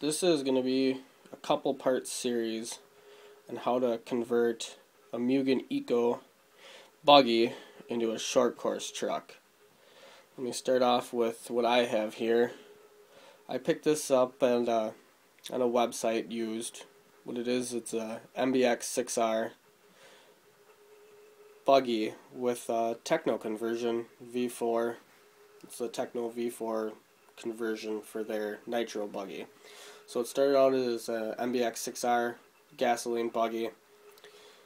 This is going to be a couple part series on how to convert a Mugen Eco buggy into a short course truck. Let me start off with what I have here. I picked this up on a website used. What it is, it's a MBX 6R buggy with a Techno conversion V4. It's the Techno V4 conversion for their nitro buggy. So it started out as a MBX 6R gasoline buggy.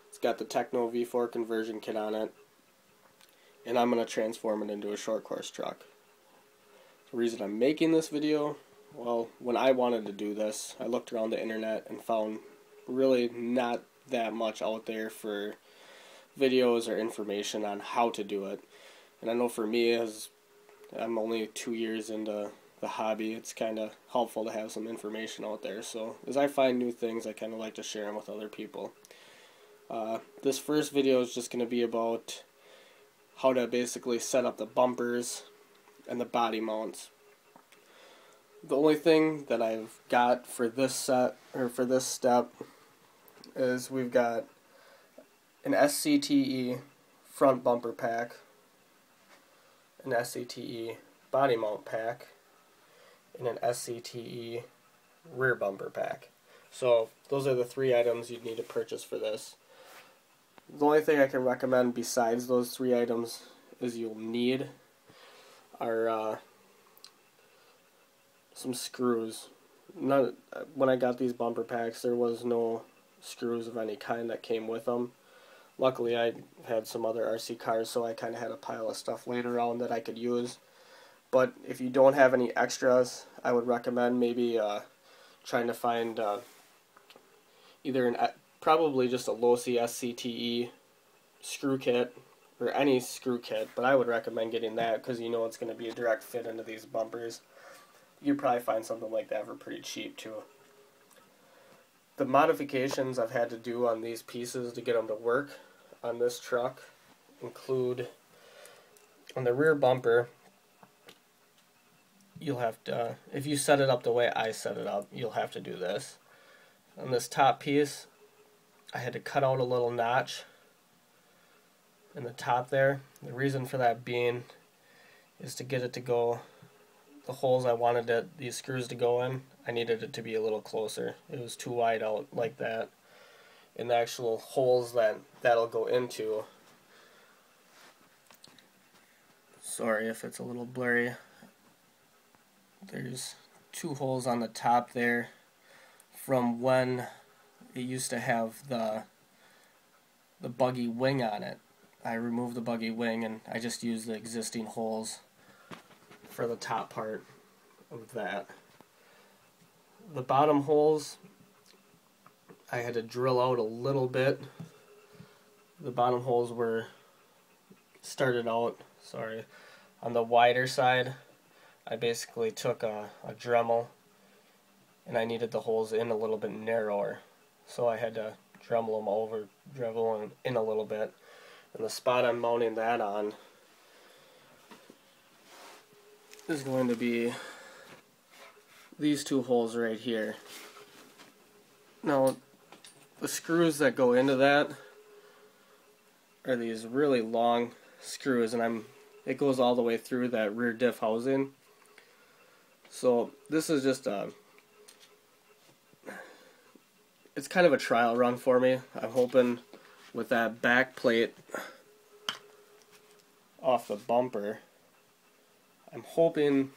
It's got the Techno V4 conversion kit on it, and I'm going to transform it into a short course truck. The reason I'm making this video, well, when I wanted to do this, I looked around the internet and found really not that much out there for videos or information on how to do it. And I know for me, as I'm only 2 years into the hobby, it's kind of helpful to have some information out there. So as I find new things, I kind of like to share them with other people. This first video is just going to be about how to basically set up the bumpers and the body mounts. The only thing that I've got for this set, or for this step, is we've got an SCTE front bumper pack, an SCTE body mount pack, and an SCTE rear bumper pack. So those are the three items you'd need to purchase for this. The only thing I can recommend besides those three items is you'll need are some screws. When I got these bumper packs, there was no screws of any kind that came with them. Luckily, I had some other RC cars, so I kind of had a pile of stuff laying around that I could use. But if you don't have any extras, I would recommend maybe trying to find either probably just a low-C SCTE screw kit, or any screw kit, but I would recommend getting that because you know it's going to be a direct fit into these bumpers. You'd probably find something like that for pretty cheap too. The modifications I've had to do on these pieces to get them to work on this truck include, on the rear bumper, you'll have to, if you set it up the way I set it up, you'll have to do this. On this top piece, I had to cut out a little notch in the top there. The reason for that being is to get it to go, the holes I wanted these screws to go in, I needed it to be a little closer. It was too wide out like that. And the actual holes that'll go into, sorry if it's a little blurry, there's two holes on the top there from when it used to have the buggy wing on it. I removed the buggy wing and I just used the existing holes for the top part of that. The bottom holes I had to drill out a little bit. The bottom holes started out on the wider side. I basically took a Dremel and I needed the holes in a little bit narrower, so I had to drivel them in a little bit. And the spot I'm mounting that on is going to be these two holes right here. Now, the screws that go into that are these really long screws, and it goes all the way through that rear diff housing. So this is just it's kind of a trial run for me. I'm hoping with that back plate off the bumper, I'm hoping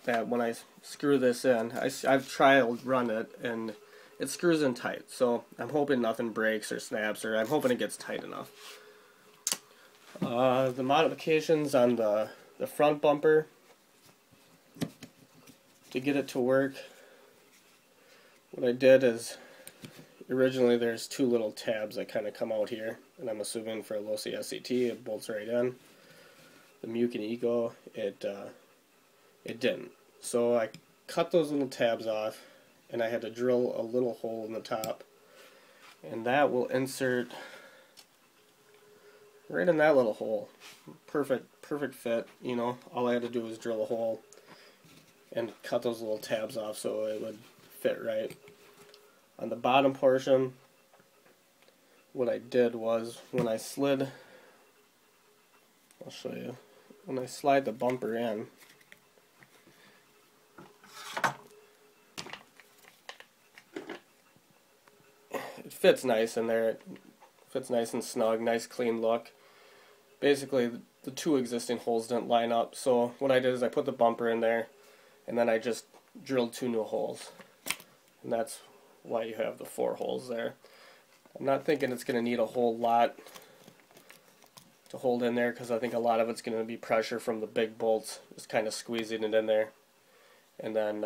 that when I screw this in, I've trial run it and it screws in tight. So I'm hoping nothing breaks or snaps, or I'm hoping it gets tight enough. The modifications on the front bumper, to get it to work, what I did is, originally there's two little tabs that kind of come out here, and I'm assuming for a low-C SCT it bolts right in. The Mugen Eco, it didn't. So I cut those little tabs off, and I had to drill a little hole in the top, and that will insert right in that little hole. Perfect fit, you know. All I had to do was drill a hole and cut those little tabs off so it would fit right. On the bottom portion, what I did was when I slid, I'll show you, when I slide the bumper in, it fits nice in there. It fits nice and snug, nice clean look. Basically, the two existing holes didn't line up, so what I did is I put the bumper in there, and then I just drilled 2 new holes. And that's why you have the 4 holes there. I'm not thinking it's going to need a whole lot to hold in there, because I think a lot of it's going to be pressure from the big bolts, just kind of squeezing it in there. And then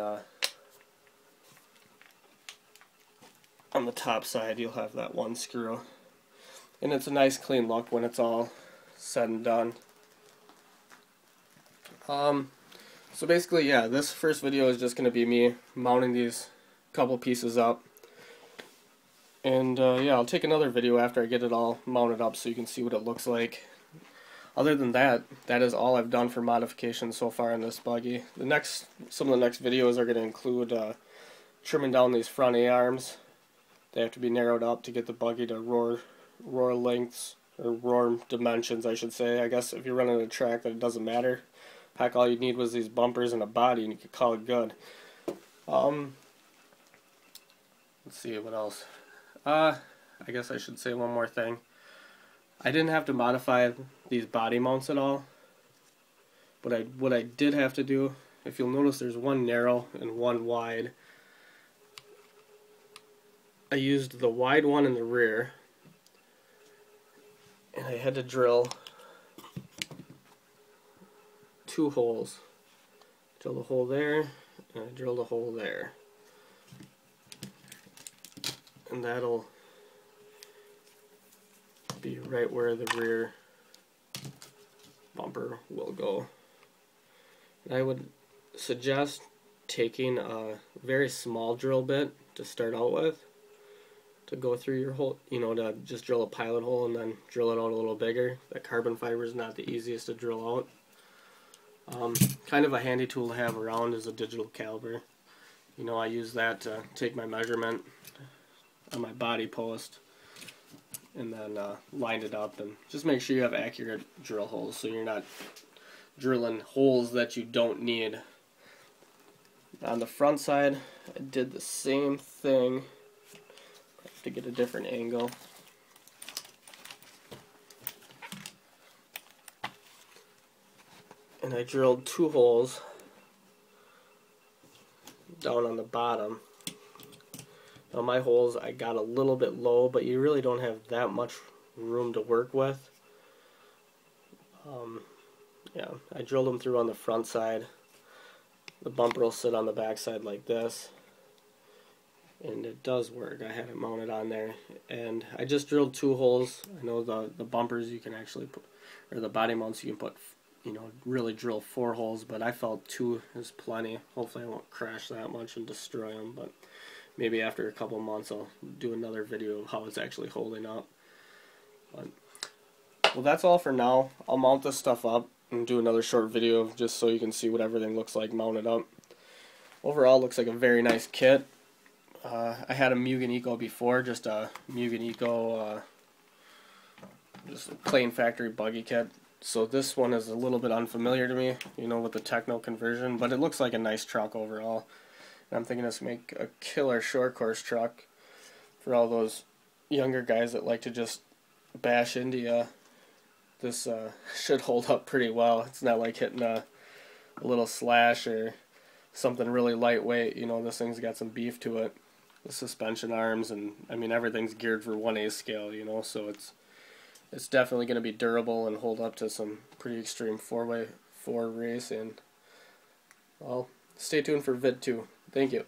on the top side you'll have that 1 screw. And it's a nice clean look when it's all said and done. So basically, yeah, this first video is just going to be me mounting these couple pieces up. And yeah, I'll take another video after I get it all mounted up so you can see what it looks like. Other than that, that is all I've done for modifications so far in this buggy. Some of the next videos are going to include trimming down these front A-arms. They have to be narrowed up to get the buggy to roar lengths, or roar dimensions, I should say. I guess if you're running a track, that it doesn't matter. Heck, all you need was these bumpers and a body, and you could call it good. Let's see what else. I guess I should say one more thing. I didn't have to modify these body mounts at all. But what I did have to do, if you'll notice, there's one narrow and one wide. I used the wide one in the rear, and I had to drill 2 holes. Drilled a hole there, and I drilled a hole there. And that'll be right where the rear bumper will go. And I would suggest taking a very small drill bit to start out with, to go through your hole, you know, to just drill a pilot hole and then drill it out a little bigger. That carbon fiber is not the easiest to drill out. Kind of a handy tool to have around is a digital caliper. You know, I use that to take my measurement on my body post and then line it up, and just make sure you have accurate drill holes so you're not drilling holes that you don't need. On the front side, I did the same thing. I have to get a different angle. And I drilled 2 holes down on the bottom. Now my holes, I got a little bit low, but you really don't have that much room to work with. Yeah, I drilled them through on the front side. The bumper will sit on the back side like this. And it does work. I had it mounted on there. And I just drilled 2 holes. I know the bumpers you can actually put, or the body mounts you can put, you know, really drill 4 holes, but I felt 2 is plenty. Hopefully I won't crash that much and destroy them, but maybe after a couple months I'll do another video of how it's actually holding up. But, well, that's all for now. I'll mount this stuff up and do another short video just so you can see what everything looks like mounted up. Overall, looks like a very nice kit. I had a Mugen Eco before, just a Mugen Eco, just a plain factory buggy kit. So this one is a little bit unfamiliar to me, you know, with the techno conversion, but it looks like a nice truck overall. And I'm thinking this make a killer short course truck for all those younger guys that like to just bash into you. This should hold up pretty well. It's not like hitting a little slash or something really lightweight. You know, this thing's got some beef to it. The suspension arms, and I mean everything's geared for 1/8 scale, you know, so it's definitely going to be durable and hold up to some pretty extreme 4x4 racing. Well, stay tuned for vid 2. Thank you.